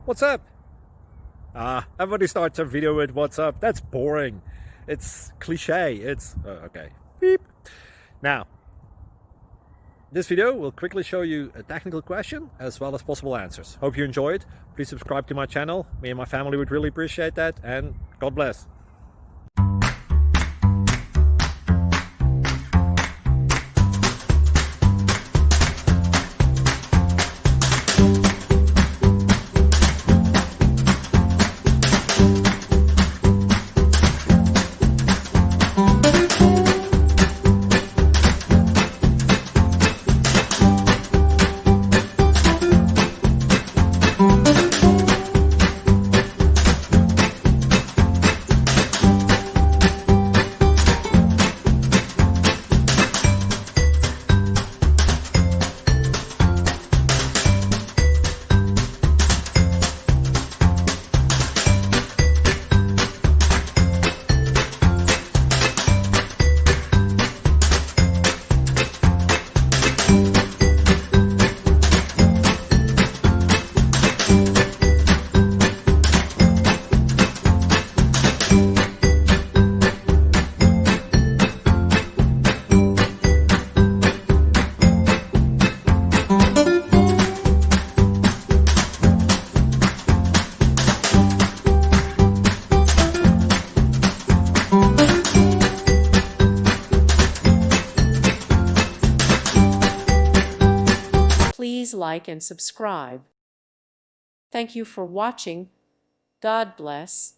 What's up? Everybody starts a video with what's up. That's boring. It's cliche. It's okay. Beep. Now, this video will quickly show you a technical question as well as possible answers. Hope you enjoyed. Please subscribe to my channel. Me and my family would really appreciate that, and God bless. Please like and subscribe. Thank you for watching. God bless.